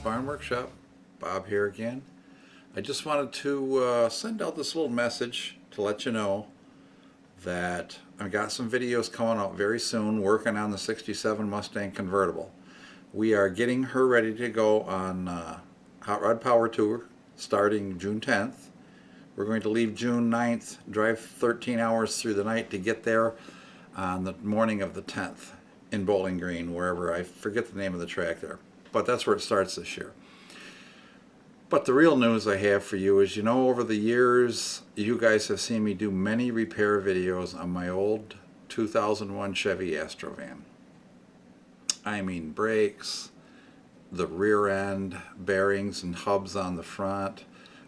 Barn Workshop. Bob here again. I just wanted to send out this little message to let you know that I've got some videos coming out very soon working on the 67 Mustang convertible. We are getting her ready to go on Hot Rod Power Tour starting June 10th. We're going to leave June 9th, drive 13 hours through the night to get there on the morning of the 10th in Bowling Green, wherever, I forget the name of the track there. But that's where it starts this year. But the real news I have for you is, over the years, you guys have seen me do many repair videos on my old 2001 Chevy Astro van. I mean brakes, the rear end, bearings and hubs on the front,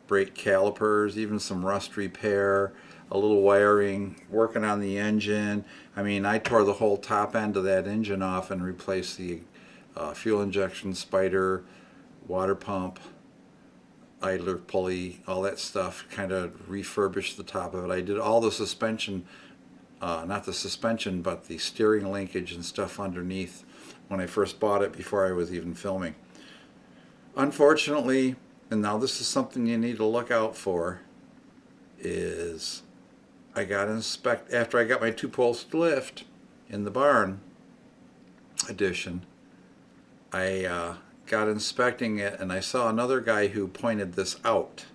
brake calipers, even some rust repair, a little wiring, working on the engine. I mean, I tore the whole top end of that engine off and replaced the fuel injection spider, water pump, idler pulley, all that stuff, kind of refurbished the top of it. I did all the suspension, not the suspension, but the steering linkage and stuff underneath when I first bought it before I was even filming. Unfortunately, and now this is something you need to look out for, is after I got my two-post lift in the barn edition, I got inspecting it and I saw another guy who pointed this out.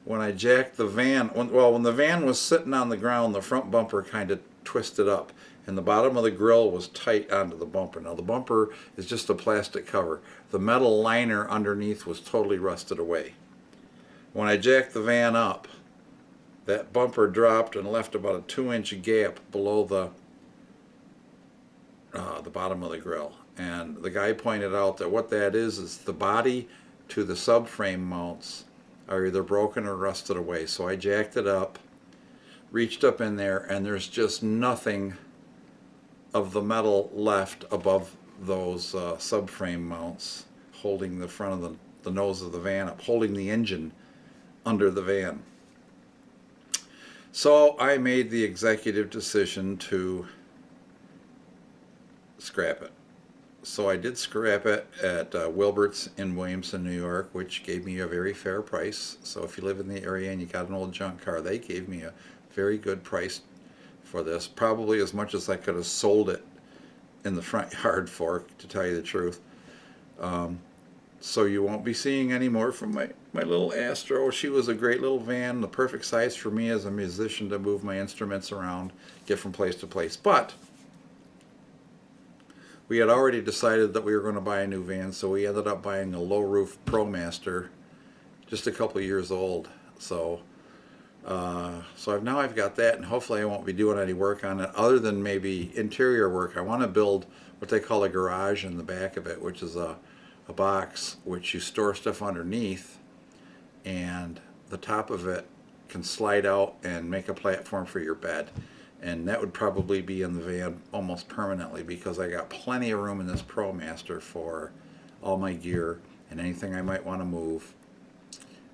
When I jacked the van, when the van was sitting on the ground, the front bumper kind of twisted up and the bottom of the grill was tight onto the bumper. Now the bumper is just a plastic cover. The metal liner underneath was totally rusted away. When I jacked the van up, that bumper dropped and left about a 2-inch gap below the bottom of the grill. And the guy pointed out that what that is the body to the subframe mounts are either broken or rusted away. So I jacked it up, reached up in there, and there's just nothing of the metal left above those subframe mounts holding the front of the nose of the van up, holding the engine under the van. So I made the executive decision to scrap it. So I did scrap it at Wilbert's in Williamson, New York, which gave me a very fair price. So if you live in the area and you got an old junk car, they gave me a very good price for this, probably as much as I could have sold it in the front yard for, to tell you the truth. So you won't be seeing any more from my little Astro. She was a great little van, the perfect size for me as a musician to move my instruments around, get from place to place. But we had already decided that we were going to buy a new van, so we ended up buying a low roof ProMaster, just a couple of years old. So now I've got that, and hopefully I won't be doing any work on it other than maybe interior work. I want to build what they call a garage in the back of it, which is a box which you store stuff underneath, and the top of it can slide out and make a platform for your bed. And that would probably be in the van almost permanently, because I got plenty of room in this ProMaster for all my gear and anything I might want to move.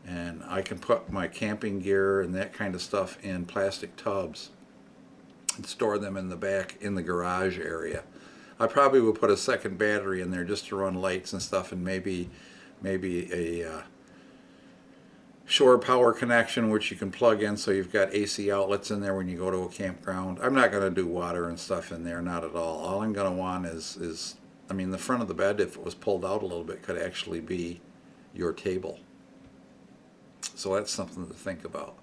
And I can put my camping gear and that kind of stuff in plastic tubs and store them in the back in the garage area. I probably will put a second battery in there just to run lights and stuff, and maybe a shore power connection which you can plug in so you've got AC outlets in there when you go to a campground. I'm not going to do water and stuff in there, not at all. All I'm going to want is I mean, the front of the bed, if it was pulled out a little bit, could actually be your table. So that's something to think about.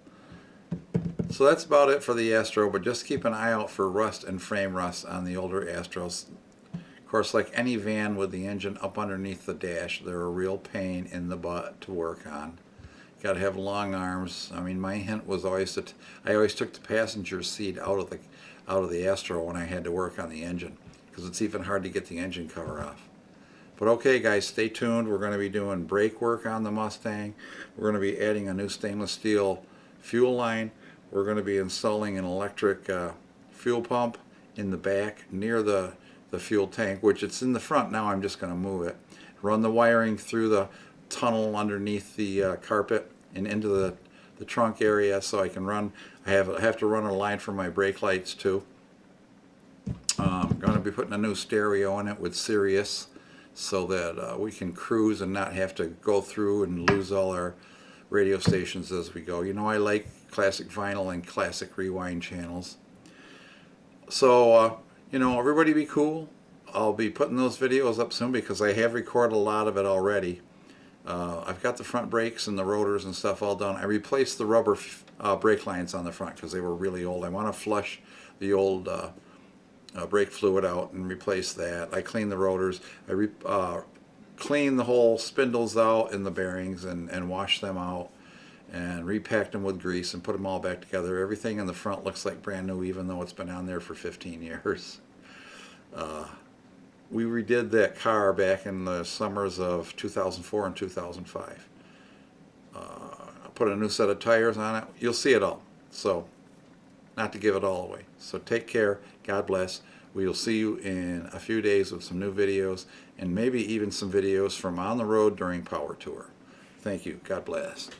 So that's about it for the Astro, but just keep an eye out for rust and frame rust on the older Astros. Of course, like any van with the engine up underneath the dash, they're a real pain in the butt to work on. You got to have long arms. I mean, my hint was always that I always took the passenger seat out of the Astro when I had to work on the engine, because it's even hard to get the engine cover off. But okay, guys, stay tuned. We're going to be doing brake work on the Mustang. We're going to be adding a new stainless steel fuel line. We're going to be installing an electric fuel pump in the back near the fuel tank, which it's in the front now. I'm just going to move it. Run the wiring through the tunnel underneath the carpet and into the trunk area, so I can run. I have to run a line for my brake lights too. I'm going to be putting a new stereo in it with Sirius so that we can cruise and not have to go through and lose all our radio stations as we go. You know, I like classic vinyl and classic rewind channels. So, you know, everybody be cool. I'll be putting those videos up soon because I have recorded a lot of it already. I've got the front brakes and the rotors and stuff all done. I replaced the rubber brake lines on the front because they were really old. I want to flush the old brake fluid out and replace that. I cleaned the rotors. I cleaned the whole spindles out and the bearings and washed them out and repacked them with grease and put them all back together. Everything in the front looks like brand new, even though it's been on there for 15 years. We redid that car back in the summers of 2004 and 2005. I put a new set of tires on it. You'll see it all. So, not to give it all away. So take care. God bless. We will see you in a few days with some new videos and maybe even some videos from on the road during Power Tour. Thank you. God bless.